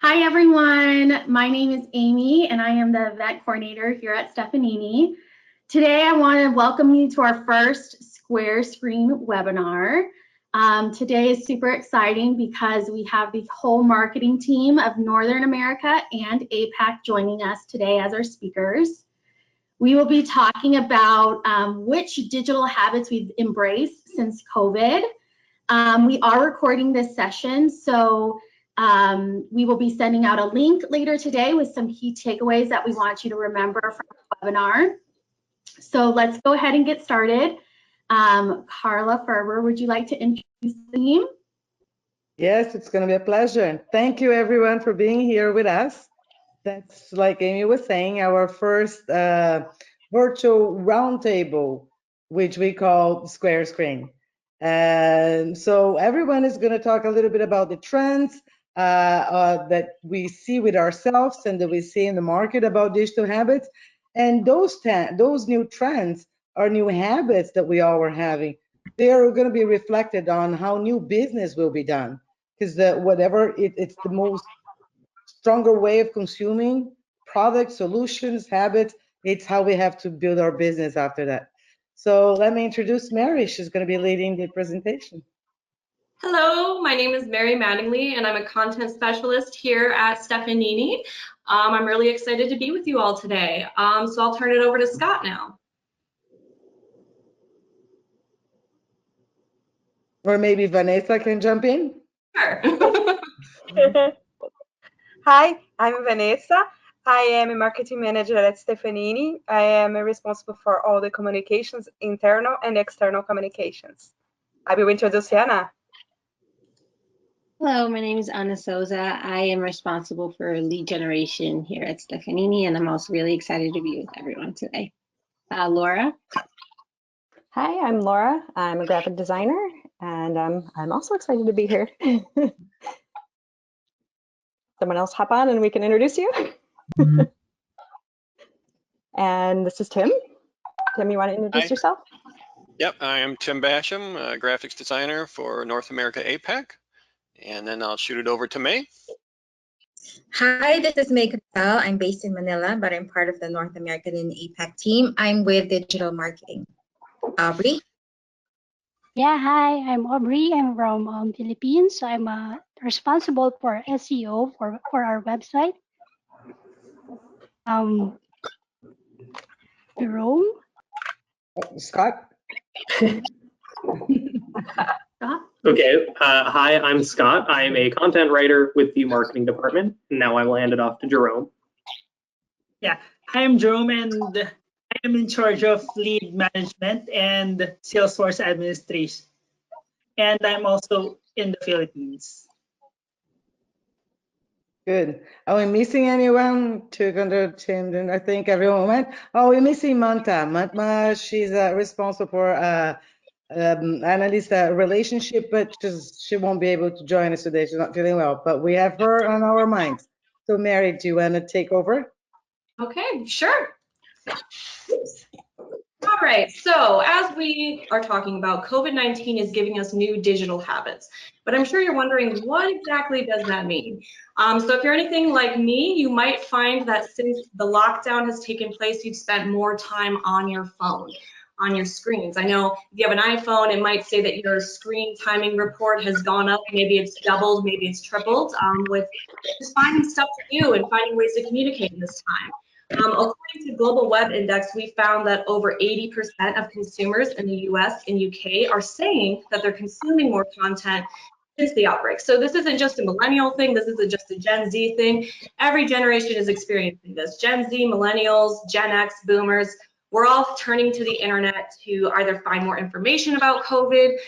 Hi everyone, my name is Amy and I am the event coordinator here at Stefanini. Today I want to welcome you to our first Square Screen webinar. Today is super exciting because we have the whole marketing team of Northern America and APAC joining us today as our speakers. We will be talking about which digital habits we've embraced since COVID. We are recording this session, so we will be sending out a link later today with some key takeaways that we want you to remember from the webinar. So let's go ahead and get started. Carla Ferber, would you like to introduce the team? Yes, it's going to be a pleasure. And thank you everyone for being here with us. That's, like Amy was saying, our first virtual roundtable, which we call Square Screen. And so everyone is going to talk a little bit about the trends that we see with ourselves and that we see in the market about digital habits. And those new trends are new habits that we all are having. They are going to be reflected on how new business will be done, because it's the most stronger way of consuming products, solutions, habits. It's how we have to build our business after that. So let me introduce Mary. She's going to be leading the presentation. Hello, my name is Mary Mattingly, and I'm a content specialist here at Stefanini. I'm really excited to be with you all today. So I'll turn it over to Scott now. Or maybe Vanessa can jump in. Sure. Hi, I'm Vanessa. I am a marketing manager at Stefanini. I am responsible for all the communications, internal and external communications. I will introduce Anna. Hello, my name is Ana Souza. I am responsible for lead generation here at Stefanini, and I'm also really excited to be with everyone today. Laura? Hi, I'm Laura. I'm a graphic designer, and I'm also excited to be here. Someone else hop on and we can introduce you. And this is Tim. Tim, you want to introduce yourself? Yep, I am Tim Basham, a graphics designer for North America APAC. And then I'll shoot it over to May. Hi, this is May Cattell. I'm based in Manila, but I'm part of the North American and APAC team. I'm with digital marketing. Aubrey? Yeah, hi, I'm Aubrey. I'm from Philippines. So I'm responsible for SEO for our website. Jerome? Scott? Okay, hi, I'm Scott. I am a content writer with the marketing department. Now I will hand it off to Jerome. Yeah, I am Jerome and I am in charge of lead management and Salesforce administration. And I'm also in the Philippines. Good. Are we missing anyone? 200, Tim, I think everyone went. Oh, we're missing Manta. Manta, she's responsible for analyst relationship, but she won't be able to join us today. She's not feeling well, but we have her on our minds. So Mary, do you want to take over? Okay, sure. All right, so as we are talking about, COVID-19 is giving us new digital habits, but I'm sure you're wondering, what exactly does that mean? So if you're anything like me, you might find that since the lockdown has taken place, you've spent more time on your phone, on your screens. I know if you have an iPhone, it might say that your screen timing report has gone up. Maybe it's doubled, maybe it's tripled, with just finding stuff to do and finding ways to communicate in this time. According to Global Web Index, we found that over 80% of consumers in the US and UK are saying that they're consuming more content since the outbreak. So this isn't just a millennial thing, this isn't just a Gen Z thing. Every generation is experiencing this. Gen Z, millennials, Gen X, boomers, we're all turning to the internet to either find more information about COVID,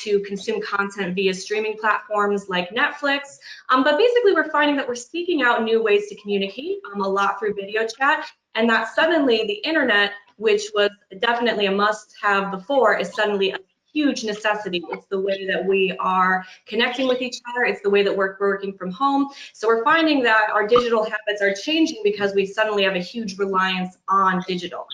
to consume content via streaming platforms like Netflix. But basically, we're finding that we're seeking out new ways to communicate, a lot through video chat, and that suddenly the internet, which was definitely a must-have before, is suddenly a huge necessity. It's the way that we are connecting with each other. It's the way that we're working from home. So we're finding that our digital habits are changing because we suddenly have a huge reliance on digital.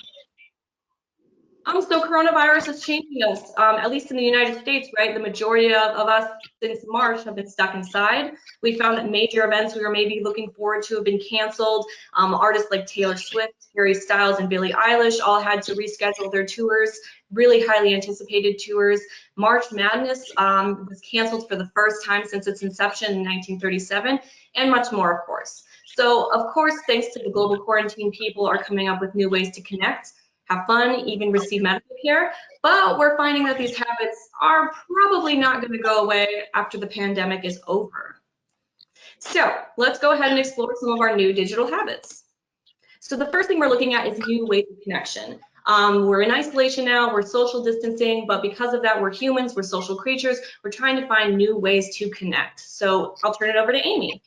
So coronavirus is changing us, at least in the United States, right? The majority of us since March have been stuck inside. We found that major events we were maybe looking forward to have been canceled. Artists like Taylor Swift, Harry Styles, and Billie Eilish all had to reschedule their tours, really highly anticipated tours. March Madness was canceled for the first time since its inception in 1937, and much more, of course. So, of course, thanks to the global quarantine, people are coming up with new ways to connect, have fun, even receive medical care. But we're finding that these habits are probably not going to go away after the pandemic is over. So let's go ahead and explore some of our new digital habits. So the first thing we're looking at is new ways of connection. We're in isolation now, we're social distancing, but because of that, we're humans, we're social creatures. We're trying to find new ways to connect. So I'll turn it over to Amy.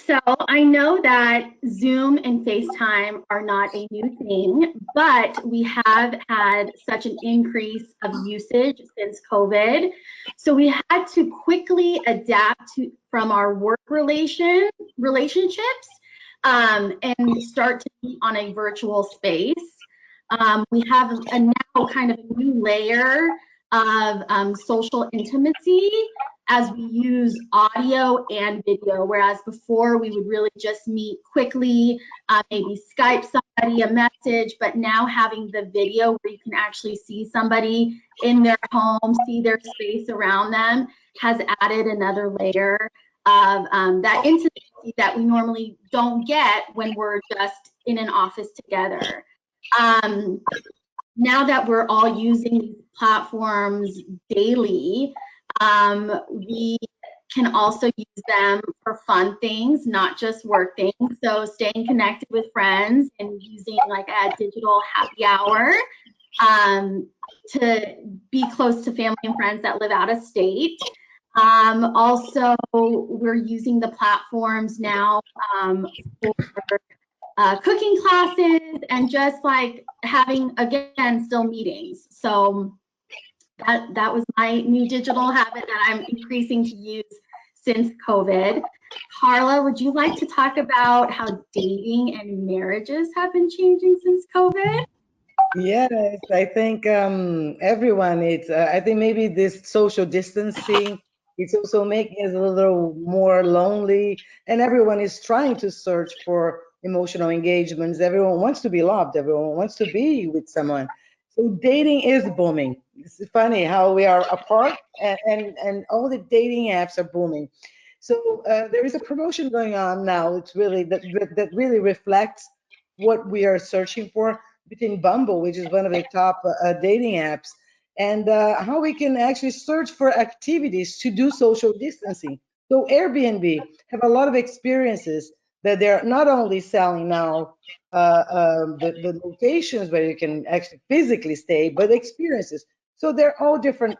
So I know that Zoom and FaceTime are not a new thing, but we have had such an increase of usage since COVID. So we had to quickly adapt from our work relationships and start to meet on a virtual space. We have now kind of a new layer of social intimacy as we use audio and video, whereas before we would really just meet quickly, maybe Skype somebody a message, but now having the video where you can actually see somebody in their home, see their space around them, has added another layer of that intimacy that we normally don't get when we're just in an office together. Now that we're all using these platforms daily, we can also use them for fun things, not just work things. So staying connected with friends and using like a digital happy hour to be close to family and friends that live out of state. Also, we're using the platforms now for cooking classes and just like having, again, still meetings. So that was my new digital habit that I'm increasing to use since COVID. Carla, would you like to talk about how dating and marriages have been changing since COVID? Yes, I think everyone is, I think maybe this social distancing, it's also making us a little more lonely, and everyone is trying to search for emotional engagements. Everyone wants to be loved. Everyone wants to be with someone. So dating is booming. It's funny how we are apart and all the dating apps are booming. So there is a promotion going on now. It's really that really reflects what we are searching for between Bumble, which is one of the top dating apps, and how we can actually search for activities to do social distancing. So Airbnb have a lot of experiences that they're not only selling now the locations where you can actually physically stay, but experiences. So they're all different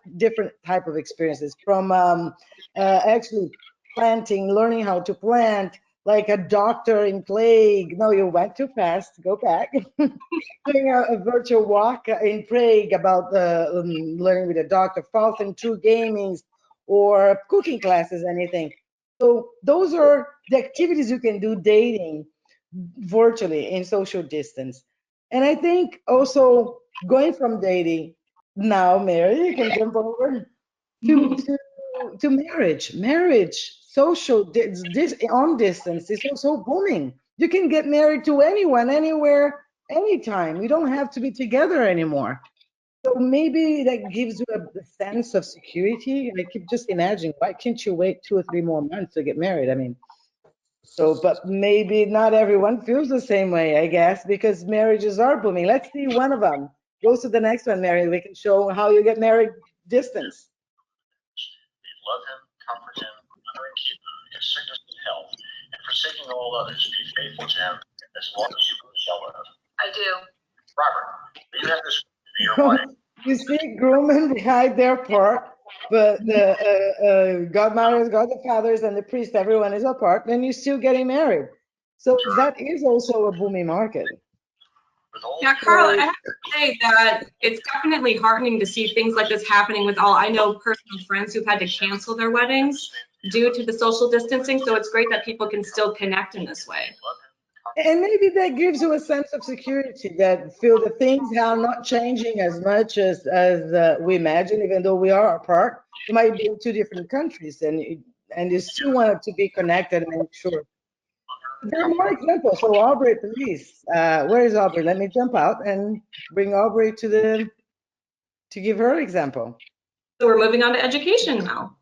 type of experiences, from actually planting, learning how to plant, like a doctor in Prague. No, you went too fast. Go back. Doing a virtual walk in Prague about learning with a doctor, falling through gamings or cooking classes, anything. So those are the activities you can do dating virtually in social distance. And I think also going from dating now, Mary, you can jump over to marriage. Marriage, social on distance is also booming. You can get married to anyone, anywhere, anytime. You don't have to be together anymore. So maybe that gives you a sense of security. And I keep just imagining, why can't you wait 2 or 3 more months to get married? I mean, so, but maybe not everyone feels the same way, I guess, because marriages are booming. Let's see one of them. Go to the next one, Mary. We can show how you get married distance. Love him, comfort him, honor and keep him in sickness and health, and forsaking all others, be faithful to him as long as you shall live. I do. Robert, will you have this be your wife? You see groom and bride, they're apart, but the godmothers, godfathers, and the priest, everyone is apart, then you're still getting married. So that is also a booming market. Yeah, Carla, I have to say that it's definitely heartening to see things like this happening with all. I know personal friends who've had to cancel their weddings due to the social distancing, so it's great that people can still connect in this way. And maybe that gives you a sense of security, that feel that things are not changing as much as we imagine, even though we are apart. You might be in two different countries, and you still want to be connected and make sure. There are more examples. So Aubrey, please, where is Aubrey? Let me jump out and bring Aubrey to give her example. So we're moving on to education now.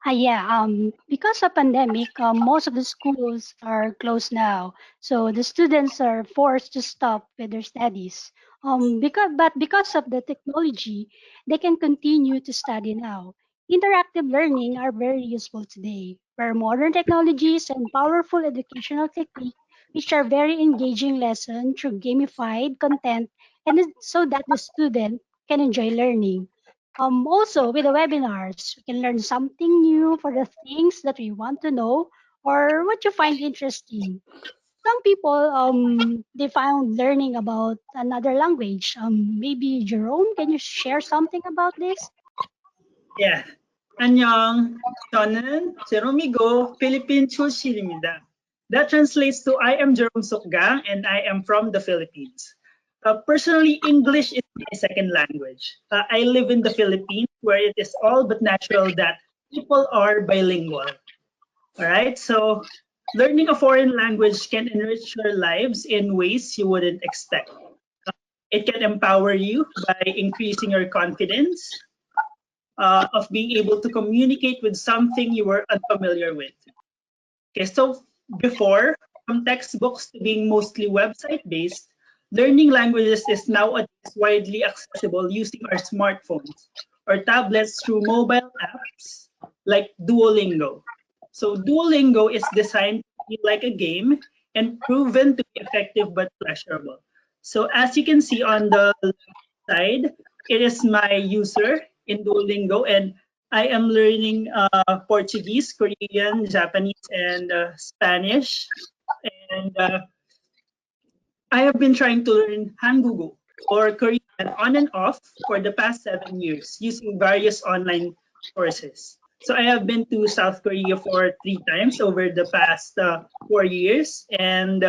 Because of pandemic, most of the schools are closed now. So the students are forced to stop with their studies. Because of the technology, they can continue to study now. Interactive learning are very useful today, where modern technologies and powerful educational techniques, which are very engaging lesson through gamified content, so that the student can enjoy learning. Also, with the webinars, we can learn something new for the things that we want to know or what you find interesting. Some people, they found learning about another language. Maybe Jerome, can you share something about this? Yeah. 안녕. 저는 제로미고 필리핀 출신입니다. That translates to I am Jerome Sukgang and I am from the Philippines. Personally, English is my second language. I live in the Philippines where it is all but natural that people are bilingual. All right, so learning a foreign language can enrich your lives in ways you wouldn't expect. It can empower you by increasing your confidence of being able to communicate with something you were unfamiliar with. Okay, so before, from textbooks to being mostly website-based, learning languages is nowadays widely accessible using our smartphones or tablets through mobile apps like Duolingo. So Duolingo is designed to be like a game and proven to be effective but pleasurable. So as you can see on the left side, it is my user in Duolingo, and I am learning Portuguese, Korean, Japanese, and Spanish. And I have been trying to learn Hangul or Korean on and off for the past 7 years using various online courses. So I have been to South Korea for 3 times over the past 4 years. And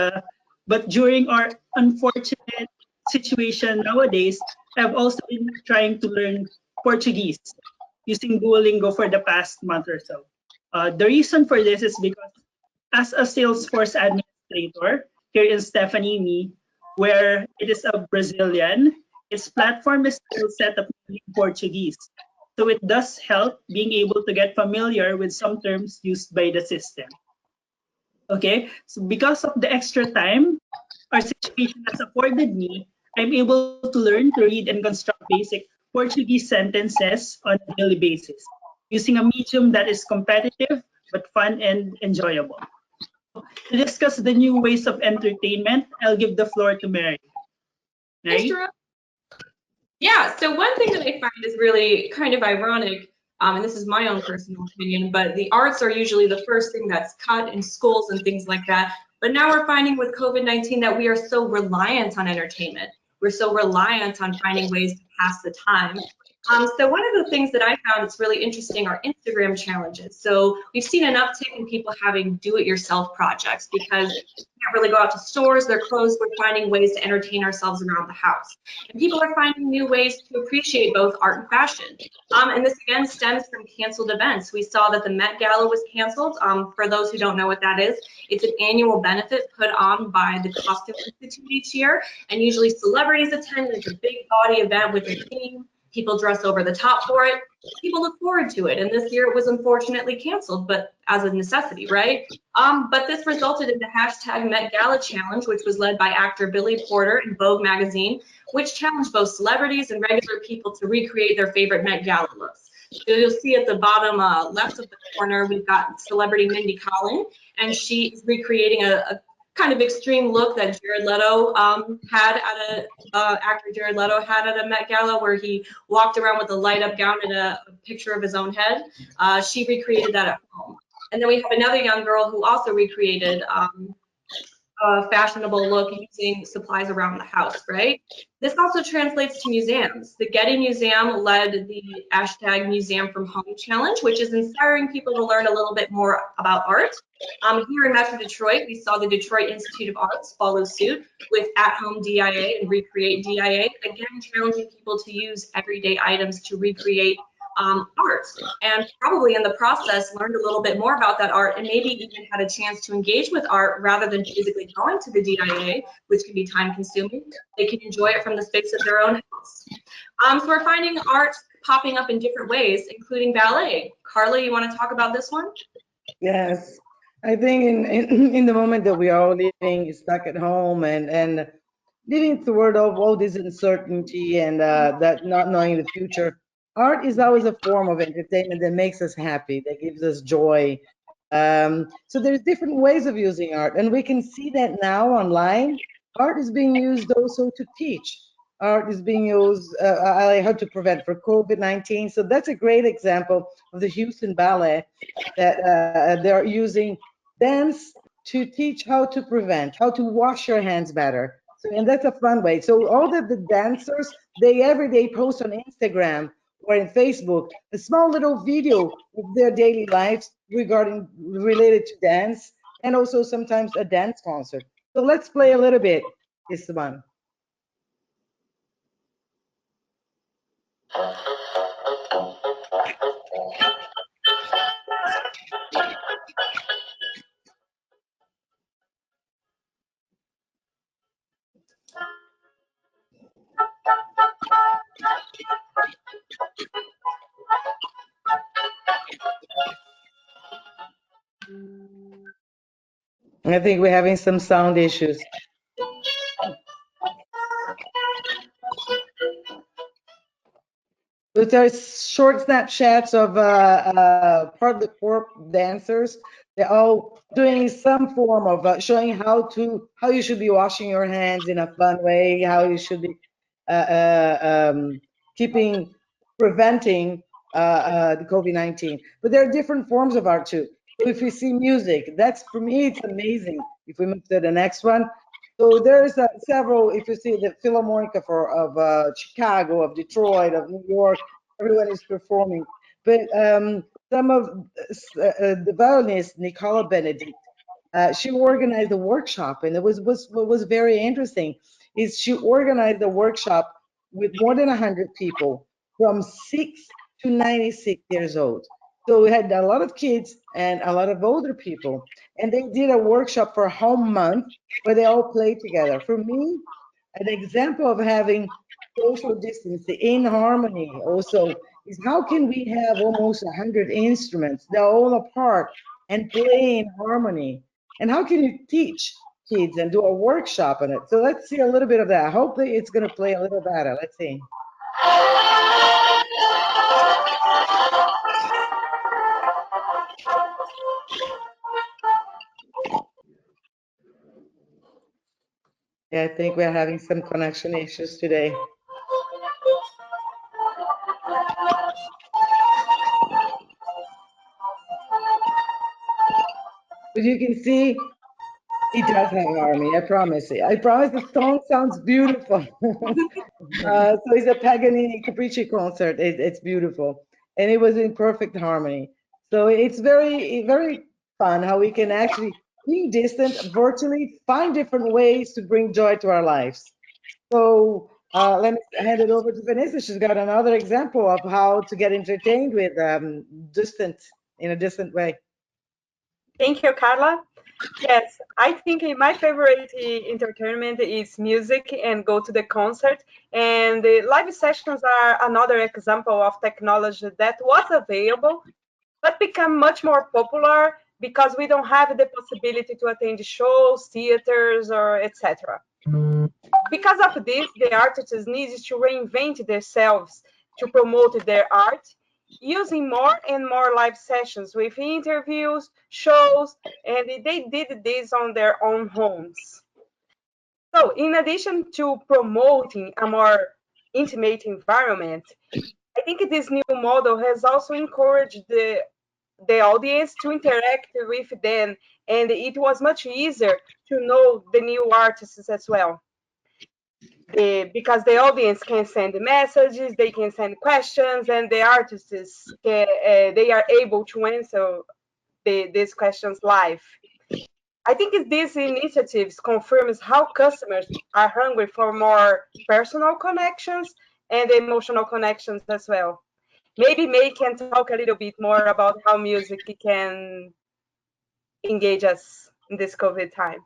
but during our unfortunate situation nowadays, I've also been trying to learn Portuguese using Duolingo for the past month or so. The reason for this is because as a Salesforce administrator here in Stefanini, where it is a Brazilian, its platform is still set up in Portuguese. So it does help being able to get familiar with some terms used by the system. Okay, so because of the extra time our situation has afforded me, I'm able to learn to read and construct basic Portuguese sentences on a daily basis, using a medium that is competitive but fun and enjoyable. To discuss the new ways of entertainment, I'll give the floor to Mary. Mary? Yeah, so one thing that I find is really kind of ironic, and this is my own personal opinion, but the arts are usually the first thing that's cut in schools and things like that. But now we're finding with COVID-19 that we are so reliant on entertainment. We're so reliant on finding ways to pass the time. So one of the things that I found that's really interesting are Instagram challenges. So we've seen an uptick in people having do-it-yourself projects because we can't really go out to stores, they're closed, we're finding ways to entertain ourselves around the house. And people are finding new ways to appreciate both art and fashion. And this again stems from canceled events. We saw that the Met Gala was canceled. For those who don't know what that is, it's an annual benefit put on by the Costume Institute each year, and usually celebrities attend. It's a big body event with a theme. People dress over the top for it. People look forward to it. And this year it was unfortunately canceled, but as a necessity, right? But this resulted in the hashtag Met Gala Challenge, which was led by actor Billy Porter in Vogue magazine, which challenged both celebrities and regular people to recreate their favorite Met Gala looks. So you'll see at the bottom left of the corner, we've got celebrity Mindy Kaling, and she is recreating a kind of extreme look that Jared Leto had at actor Jared Leto had at a Met Gala, where he walked around with a light-up gown and a picture of his own head. She recreated that at home. And then we have another young girl who also recreated a fashionable look using supplies around the house, right? This also translates to museums. The Getty Museum led the hashtag Museum from Home Challenge, which is inspiring people to learn a little bit more about art. Here in Metro Detroit, we saw the Detroit Institute of Arts follow suit with at-home DIA and Recreate DIA, again challenging people to use everyday items to recreate art, and probably in the process learned a little bit more about that art and maybe even had a chance to engage with art rather than physically going to the DIA, which can be time consuming. They can enjoy it from the space of their own house. So we're finding art popping up in different ways, including ballet. Carla, you want to talk about this one? Yes, I think in the moment that we are all living stuck at home and living through all this uncertainty and that not knowing the future, art is always a form of entertainment that makes us happy, that gives us joy. So there's different ways of using art, and we can see that now online. Art is being used also to teach. Art is being used how to prevent for COVID-19. So that's a great example of the Houston Ballet that they're using dance to teach how to prevent, how to wash your hands better. So, and that's a fun way. So all the dancers, they every day post on Instagram or in Facebook a small little video of their daily lives related to dance, and also sometimes a dance concert. So let's play a little bit this one. I think we're having some sound issues. But there's short snapshots of part of the corp dancers. They're all doing some form of showing how you should be washing your hands in a fun way, how you should be preventing the COVID-19. But there are different forms of art too. So if you see music, that's, for me, it's amazing. If we move to the next one. So there's several, if you see the Philharmonic of Chicago, of Detroit, of New York, everyone is performing. But some of the violinist, Nicola Benedict, she organized a workshop, and what was very interesting is she organized a workshop with more than 100 people from 6 to 96 years old. So we had a lot of kids and a lot of older people, and they did a workshop for a whole month where they all played together. For me, an example of having social distancing in harmony also is how can we have almost 100 instruments, they're all apart, and play in harmony? And how can you teach kids and do a workshop on it? So let's see a little bit of that. Hopefully it's going to play a little better. Let's see. Yeah, I think we're having some connection issues today. But you can see it does have harmony, I promise. I promise the song sounds beautiful. So it's a Paganini Capricci concert. It's beautiful. And it was in perfect harmony. So it's very, very fun how we can actually, being distant, virtually find different ways to bring joy to our lives. So let me hand it over to Vanessa. She's got another example of how to get entertained with in a distant way. Thank you, Carla. Yes, I think my favorite entertainment is music and go to the concert. And the live sessions are another example of technology that was available, but become much more popular because we don't have the possibility to attend shows, theaters, or etc. Because of this, the artists need to reinvent themselves to promote their art, using more and more live sessions with interviews, shows, and they did this on their own homes. So in addition to promoting a more intimate environment, I think this new model has also encouraged the the audience, to interact with them, and it was much easier to know the new artists as well. Because the audience can send messages, they can send questions, and the artists they are able to answer these questions live. I think these initiatives confirms how customers are hungry for more personal connections and emotional connections as well. Maybe May can talk a little bit more about how music can engage us in this COVID time.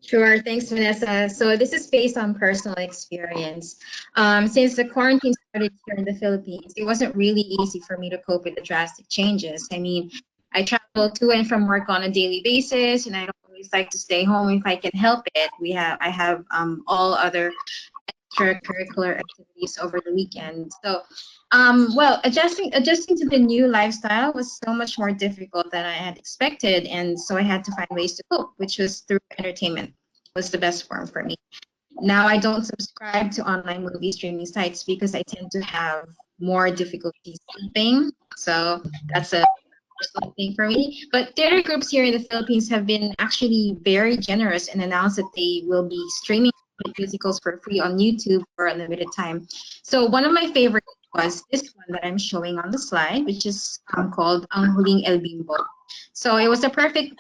Sure, thanks, Vanessa. So this is based on personal experience. Since the quarantine started here in the Philippines, it wasn't really easy for me to cope with the drastic changes. I mean, I travel to and from work on a daily basis, and I don't always like to stay home if I can help it. I have all other extracurricular activities over the weekend. So, well, adjusting to the new lifestyle was so much more difficult than I had expected, and so I had to find ways to cope, which was through entertainment. Was the best form for me. Now I don't subscribe to online movie streaming sites because I tend to have more difficulty sleeping. So that's a personal thing for me. But theater groups here in the Philippines have been actually very generous and announced that they will be streaming musicals for free on YouTube for a limited time. So one of my favorites was this one that I'm showing on the slide, which is called Ang Huling El Bimbo. So it was a perfect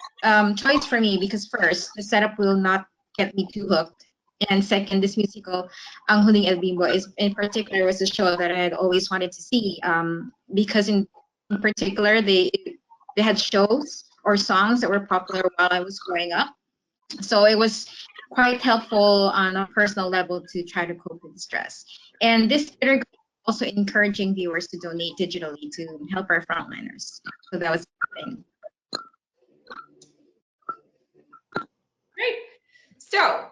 choice for me because first, the setup will not get me too hooked. And second, this musical, Ang Huling El Bimbo, is in particular was a show that I had always wanted to see because in particular they had shows or songs that were popular while I was growing up. So it was quite helpful on a personal level to try to cope with stress. And this theater group is also encouraging viewers to donate digitally to help our frontliners. So that was the thing. Great. So,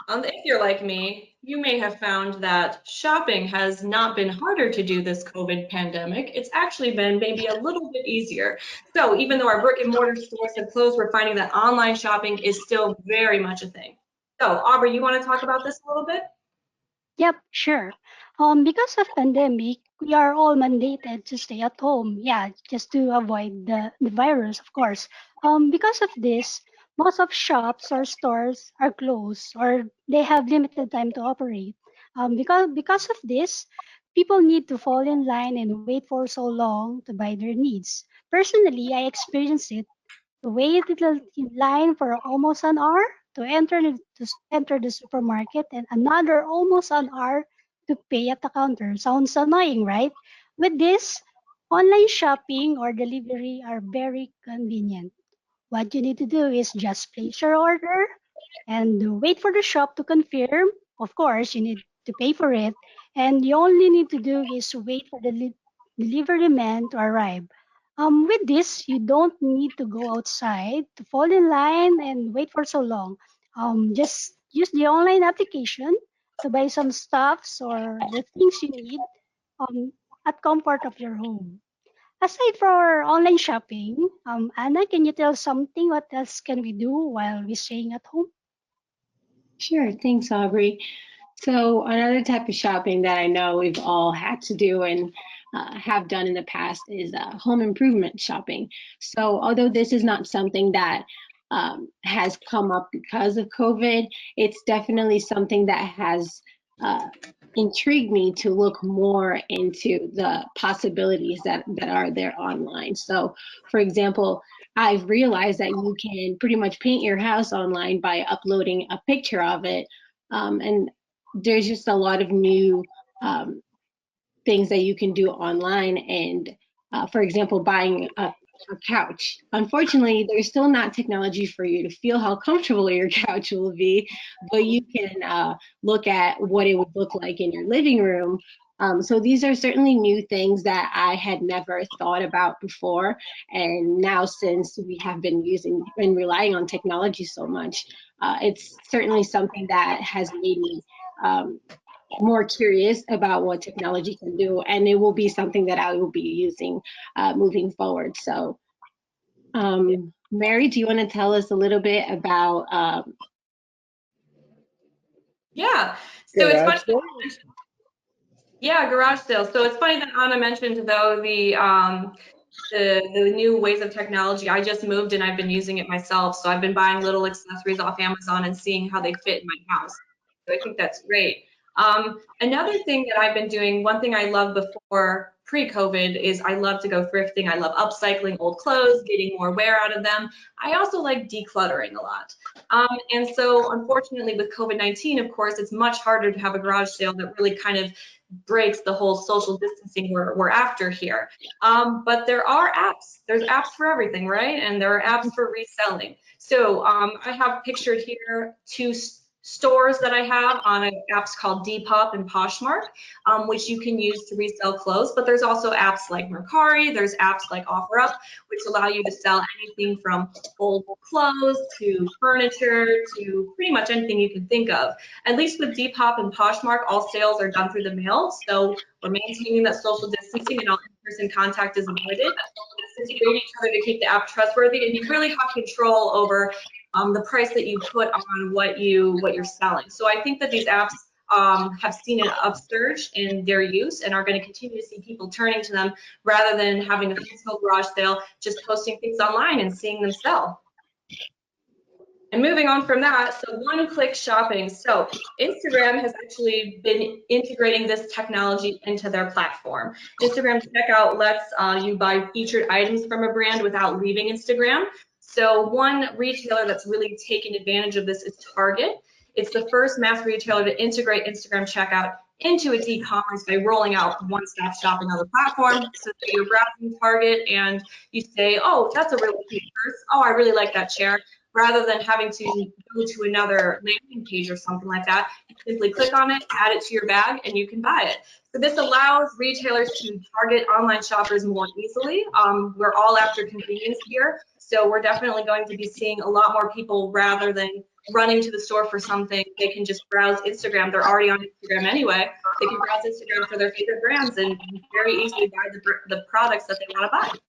if you're like me, you may have found that shopping has not been harder to do this COVID pandemic. It's actually been maybe a little bit easier. So even though our brick and mortar stores have closed, we're finding that online shopping is still very much a thing. So Aubrey, you want to talk about this a little bit? Yep, sure. Because of pandemic, we are all mandated to stay at home. Yeah, just to avoid the virus, of course. Because of this, most of shops or stores are closed or they have limited time to operate. Because of this, people need to fall in line and wait for so long to buy their needs. Personally, I experienced it to wait in line for almost an hour to enter the supermarket and another almost an hour to pay at the counter. Sounds annoying, right? With this, online shopping or delivery are very convenient. What you need to do is just place your order and wait for the shop to confirm. Of course, you need to pay for it, and you only need to do is wait for the delivery man to arrive. With this, you don't need to go outside to fall in line and wait for so long. Just use the online application to buy some stuffs or the things you need um, at comfort of your home. Aside for online shopping, Anna, can you tell something what else can we do while we're staying at home? Sure, thanks, Aubrey. So another type of shopping that I know we've all had to do and have done in the past is home improvement shopping. So although this is not something that has come up because of COVID, it's definitely something that has intrigued me to look more into the possibilities that are there online. So for example, I've realized that you can pretty much paint your house online by uploading a picture of it. And there's just a lot of new things that you can do online. And for example, buying a couch. Unfortunately, there's still not technology for you to feel how comfortable your couch will be, but you can look at what it would look like in your living room. So these are certainly new things that I had never thought about before. And now since we have been using and relying on technology so much, it's certainly something that has made me more curious about what technology can do, and it will be something that I will be using moving forward. So, Mary, do you want to tell us a little bit about? Yeah. So it's Garage funny. sale? Yeah, garage sales. So it's funny that Anna mentioned though the the new ways of technology. I just moved and I've been using it myself. So I've been buying little accessories off Amazon and seeing how they fit in my house. So I think that's great. Another thing that I've been doing, one thing I loved before pre-COVID is I love to go thrifting. I love upcycling old clothes, getting more wear out of them. I also like decluttering a lot. And so unfortunately with COVID-19, of course, it's much harder to have a garage sale that really kind of breaks the whole social distancing we're after here. But there are apps. There's apps for everything, right? And there are apps for reselling. So I have pictured here two stores that I have on apps called Depop and Poshmark, which you can use to resell clothes. But there's also apps like Mercari. There's apps like OfferUp, which allow you to sell anything from old clothes to furniture to pretty much anything you can think of. At least with Depop and Poshmark, all sales are done through the mail. So we're maintaining that social distancing and all in-person contact is avoided. It's integrating each other to keep the app trustworthy, and you really have control over the price that you put on what you're selling. So I think that these apps have seen an upsurge in their use and are going to continue to see people turning to them rather than having a physical garage sale, just posting things online and seeing them sell. And moving on from that, so one-click shopping. So Instagram has actually been integrating this technology into their platform. Instagram checkout lets you buy featured items from a brand without leaving Instagram. So one retailer that's really taken advantage of this is Target. It's the first mass retailer to integrate Instagram checkout into its e-commerce by rolling out one-stop shopping on the platform. So you're browsing Target and you say, oh, that's a really cute purse. Oh, I really like that chair. Rather than having to go to another landing page or something like that, you simply click on it, add it to your bag, and you can buy it. So this allows retailers to target online shoppers more easily. We're all after convenience here, so we're definitely going to be seeing a lot more people rather than running to the store for something. They can just browse Instagram. They're already on Instagram anyway. They can browse Instagram for their favorite brands and very easily buy the products that they want to buy.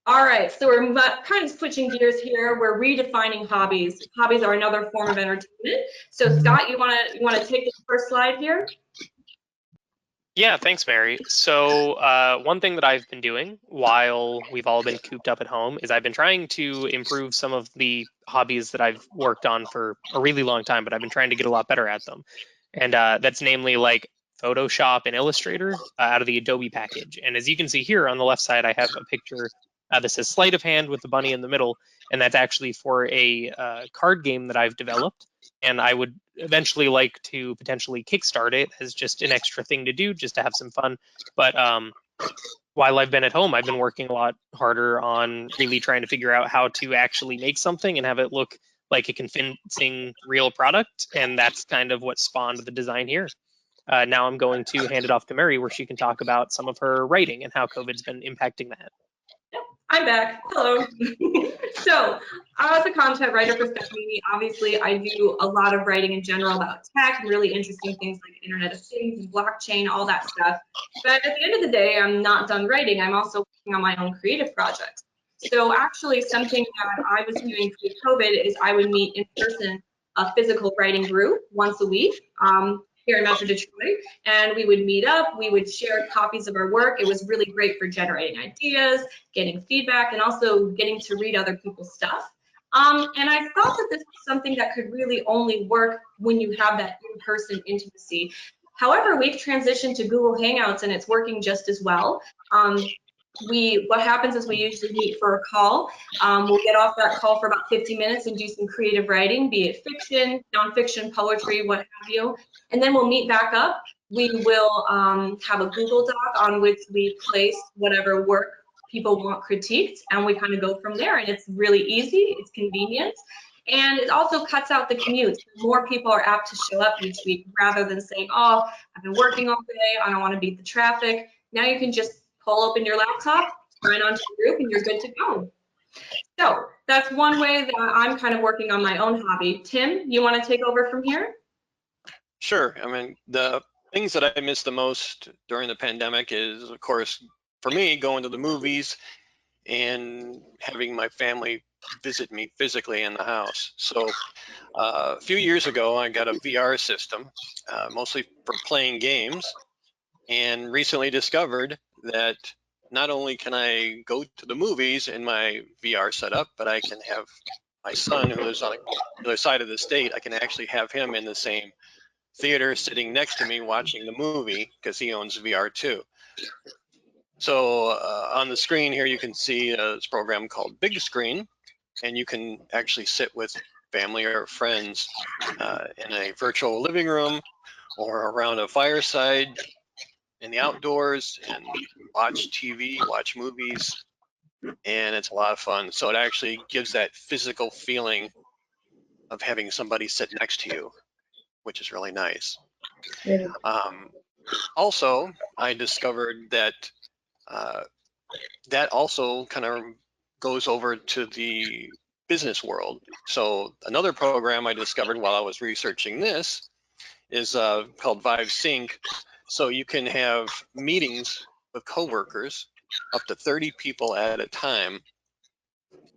All right, so we're kind of switching gears here. We're redefining hobbies. Hobbies are another form of entertainment. So Scott, you want to take the first slide here? Yeah, thanks, Mary. So one thing that I've been doing while we've all been cooped up at home is I've been trying to improve some of the hobbies that I've worked on for a really long time, but I've been trying to get a lot better at them. And that's namely like Photoshop and Illustrator out of the Adobe package. And as you can see here on the left side, I have a picture that says sleight of hand with the bunny in the middle, and that's actually for a card game that I've developed. And I would eventually like to potentially kickstart it as just an extra thing to do, just to have some fun. But while I've been at home, I've been working a lot harder on really trying to figure out how to actually make something and have it look like a convincing real product. And that's kind of what spawned the design here. Now I'm going to hand it off to Mary, where she can talk about some of her writing and how COVID's been impacting that. I'm back. Hello. So, as a content writer for Stefanini, obviously I do a lot of writing in general about tech and really interesting things like Internet of Things and blockchain, all that stuff. But at the end of the day, I'm not done writing. I'm also working on my own creative projects. So actually something that I was doing pre-COVID is I would meet in person a physical writing group once a week. Here in Metro Detroit, and we would meet up, we would share copies of our work. It was really great for generating ideas, getting feedback, and also getting to read other people's stuff. And I thought that this was something that could really only work when you have that in-person intimacy. However, we've transitioned to Google Hangouts and it's working just as well. What happens is we usually meet for a call. We'll get off that call for about 50 minutes and do some creative writing, be it fiction, nonfiction, poetry, what have you. And then we'll meet back up. We will have a Google Doc on which we place whatever work people want critiqued, and we kind of go from there. And it's really easy, it's convenient, and it also cuts out the commute. More people are apt to show up each week rather than saying, oh, I've been working all day, I don't want to beat the traffic. Now you can just pull open your laptop, sign onto the group, and you're good to go. So that's one way that I'm kind of working on my own hobby. Tim, you want to take over from here? Sure. I mean, the things that I miss the most during the pandemic is, of course, for me, going to the movies and having my family visit me physically in the house. So a few years ago, I got a VR system, mostly for playing games, and recently discovered that not only can I go to the movies in my VR setup, but I can have my son who lives on the other side of the state, I can actually have him in the same theater sitting next to me watching the movie because he owns VR too. So on the screen here, you can see this program called Big Screen, and you can actually sit with family or friends in a virtual living room or around a fireside in the outdoors and watch TV, watch movies, and it's a lot of fun. So it actually gives that physical feeling of having somebody sit next to you, which is really nice. Also, I discovered that that also kind of goes over to the business world. So another program I discovered while I was researching this is called Vive Sync. So you can have meetings with coworkers, up to 30 people at a time,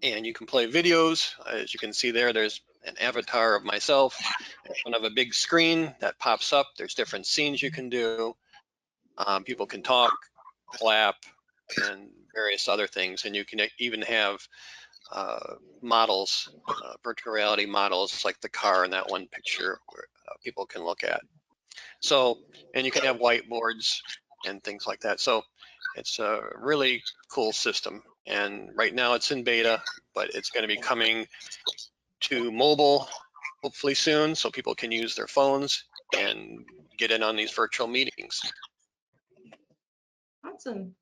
and you can play videos. As you can see there, there's an avatar of myself in front of a big screen that pops up. There's different scenes you can do. People can talk, clap, and various other things. And you can even have models, virtual reality models, like the car in that one picture where people can look at. So, and you can have whiteboards and things like that. So it's a really cool system. And right now it's in beta, but it's going to be coming to mobile hopefully soon, so people can use their phones and get in on these virtual meetings. Awesome.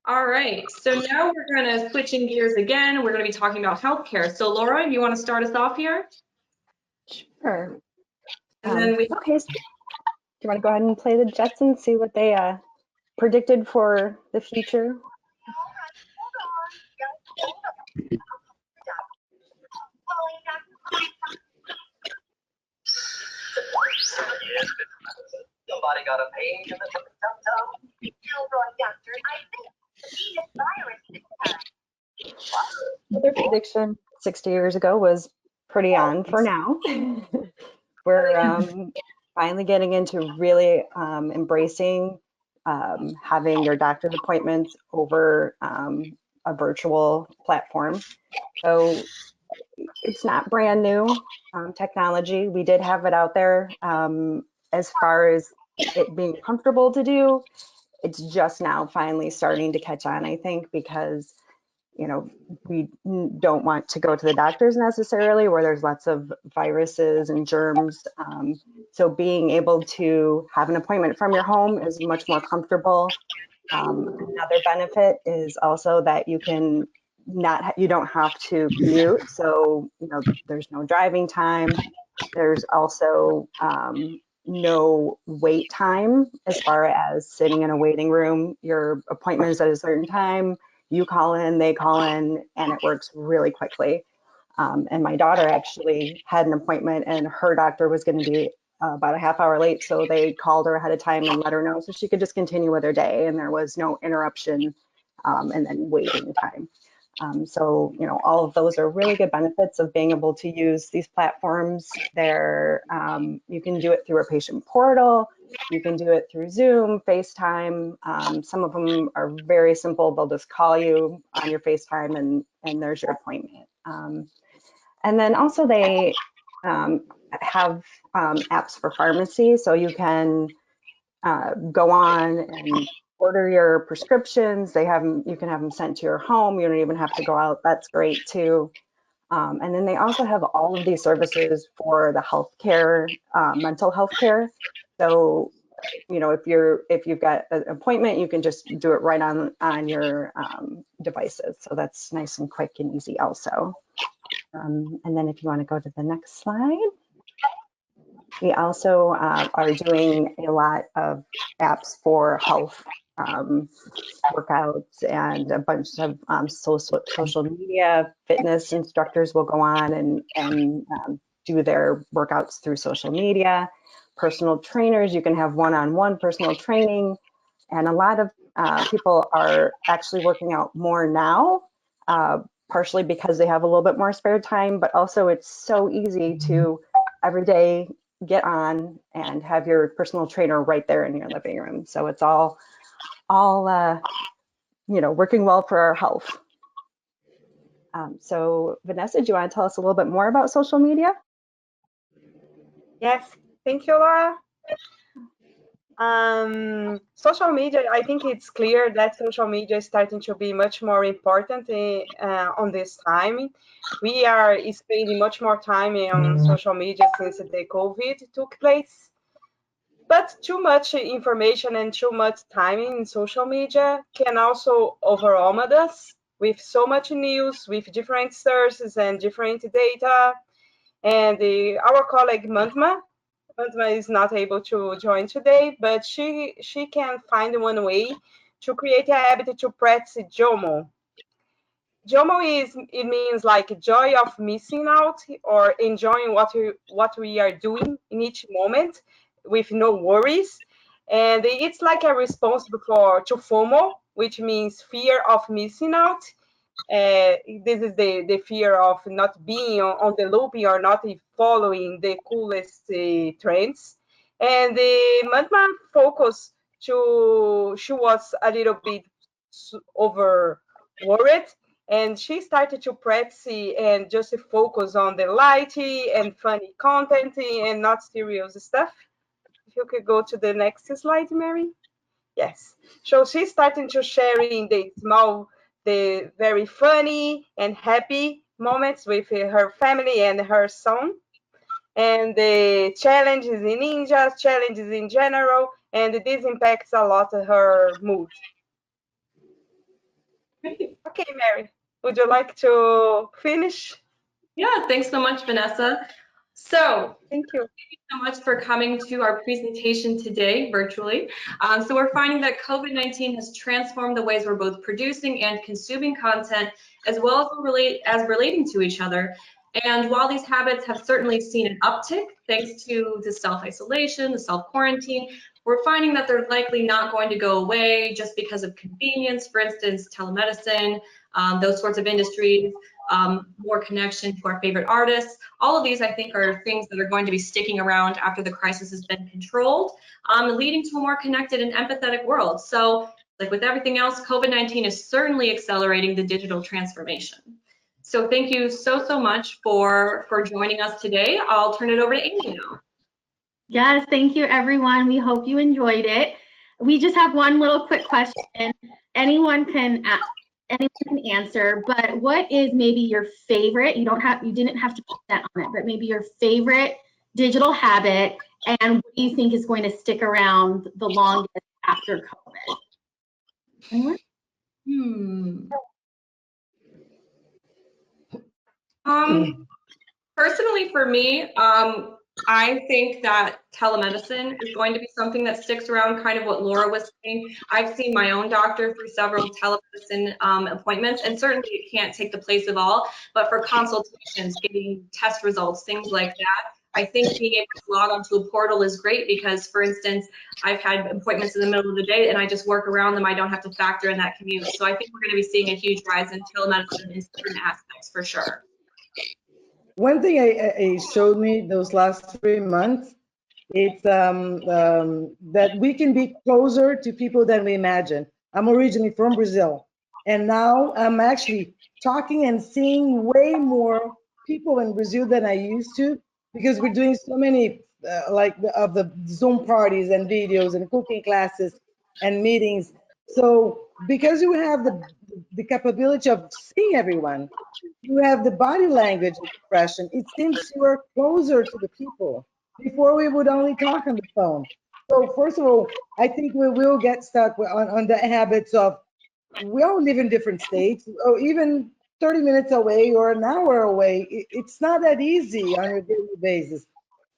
All right, so now we're going to switching gears again. We're going to be talking about healthcare. So Laura, you want to start us off here? Sure. And then we okay, so do you want to go ahead and play the Jets and see what they predicted for the future? Somebody got a page in the doctor. I think the virus this time. Their prediction 60 years ago was pretty on for now. We're finally getting into really embracing having your doctor's appointments over a virtual platform. So it's not brand new technology. We did have it out there. As far as it being comfortable to do, it's just now finally starting to catch on, I think, because we don't want to go to the doctors necessarily where there's lots of viruses and germs. So being able to have an appointment from your home is much more comfortable. Another benefit is also that you don't have to commute. So, there's no driving time. There's also no wait time as far as sitting in a waiting room. Your appointment is at a certain time. You call in, they call in, and it works really quickly. And my daughter actually had an appointment and her doctor was going to be about a half hour late. So they called her ahead of time and let her know so she could just continue with her day and there was no interruption and then waiting time. So, all of those are really good benefits of being able to use these platforms. You can do it through a patient portal. You can do it through Zoom, FaceTime. Some of them are very simple. They'll just call you on your FaceTime and there's your appointment. And then also they have apps for pharmacy. So you can go on and order your prescriptions. You can have them sent to your home. You don't even have to go out. That's great too. And then they also have all of these services for the healthcare, mental health care. So, if you've got an appointment, you can just do it right on your devices. So that's nice and quick and easy also. And then if you want to go to the next slide. We also are doing a lot of apps for health workouts, and a bunch of social media fitness instructors will go on and do their workouts through social media. Personal trainers, you can have one-on-one personal training, and a lot of people are actually working out more now, partially because they have a little bit more spare time, but also it's so easy to every day get on and have your personal trainer right there in your living room. So it's all working well for our health. So Vanessa, do you want to tell us a little bit more about social media? Yes, thank you, Laura. Social media, I think it's clear that social media is starting to be much more important on this time. We are spending much more time on social media since the COVID took place. But too much information and too much time in social media can also overwhelm us with so much news, with different sources and different data. And our colleague Mantma is not able to join today, but she can find one way to create a habit to practice JOMO. JOMO means like joy of missing out or enjoying what we are doing in each moment with no worries. And it's like a response to FOMO, which means fear of missing out. This is the fear of not being on the looping or not following the coolest trends. And the Mantma focus she was a little bit over worried, and she started to practice and just focus on the light and funny content and not serious stuff. If you could go to the next slide, Mary. Yes. So she's starting to sharing the very funny and happy moments with her family and her son, and the challenges in ninjas, challenges in general, and this impacts a lot her mood. Okay, Mary, would you like to finish? Yeah, thanks so much, Vanessa. So, thank you so much for coming to our presentation today virtually. So we're finding that COVID-19 has transformed the ways we're both producing and consuming content, as well as relating to each other. And while these habits have certainly seen an uptick thanks to the self-isolation, the self-quarantine, we're finding that they're likely not going to go away just because of convenience. For instance, telemedicine, those sorts of industries, more connection to our favorite artists. All of these, I think, are things that are going to be sticking around after the crisis has been controlled, leading to a more connected and empathetic world. So, like with everything else, COVID-19 is certainly accelerating the digital transformation. So thank you so much for joining us today. I'll turn it over to Amy now. Yes, thank you, everyone. We hope you enjoyed it. We just have one little quick question. Anyone can answer, but what is maybe your favorite, you didn't have to put that on it, but maybe your favorite digital habit, and what do you think is going to stick around the longest after COVID? Anyone? Personally, for me, I think that telemedicine is going to be something that sticks around, kind of what Laura was saying. I've seen my own doctor through several telemedicine appointments, and certainly it can't take the place of all, but for consultations, getting test results, things like that, I think being able to log onto a portal is great because, for instance, I've had appointments in the middle of the day and I just work around them. I don't have to factor in that commute. So I think we're going to be seeing a huge rise in telemedicine in certain aspects for sure. One thing it showed me those last 3 months, it's that we can be closer to people than we imagine. I'm originally from Brazil, and now I'm actually talking and seeing way more people in Brazil than I used to, because we're doing so many of the Zoom parties and videos and cooking classes and meetings. So because you have the capability of seeing everyone, you have the body language expression, it seems you are closer to the people. Before we would only talk on the phone. So first of all, I think we will get stuck on the habits of, we all live in different states, or even 30 minutes away or an hour away. It's not that easy on a daily basis.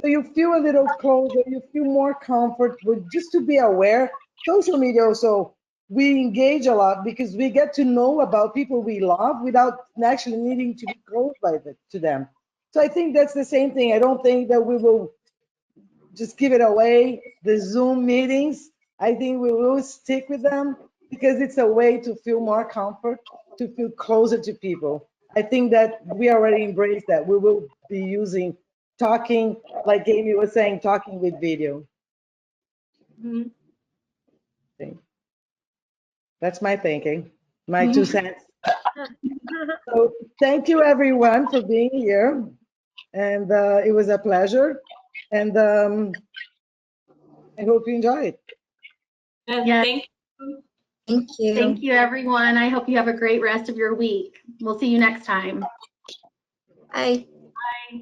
So you feel a little closer, you feel more comfort, but just to be aware, social media also, we engage a lot because we get to know about people we love without actually needing to be close to them. So I think that's the same thing. I don't think that we will just give it away, the Zoom meetings. I think we will stick with them because it's a way to feel more comfort, to feel closer to people. I think that we already embrace that. We will be using talking, like Amy was saying, talking with video. That's my thinking. my 2 cents. So thank you everyone for being here, and it was a pleasure, and I hope you enjoyed. Yes. Thank you. Thank you, everyone. I hope you have a great rest of your week. We'll see you next time. Bye. Bye.